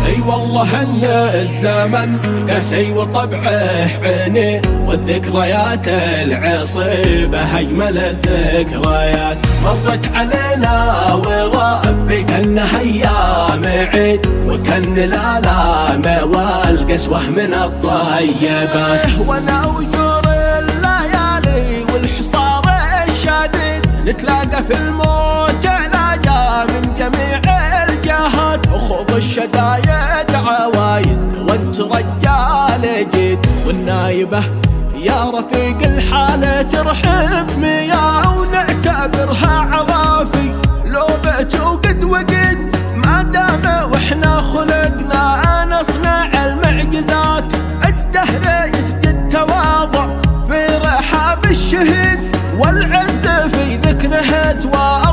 اي والله ان الزمن قاسي وطبعه عيني، والذكريات العصيبة اجمل الذكريات مرت علينا، وربي كانها ايام عيد، وكان الالام والقسوة من الطيبات. وانا وجور الليالي والحصار الشديد نتلاقى في الموت لاقى من جميع الجهات، وخوض الشدايد عوايد وانت رجال جيد، والنايبة يا رفيق الحالة ترحب مياه ونعتبرها عوافي، لو بيت وقد وقد ما دام واحنا خلقنا نصنع المعجزات، الدهر يسجد تواضع في رحاب الشهيد، والعز في ذكره توالي.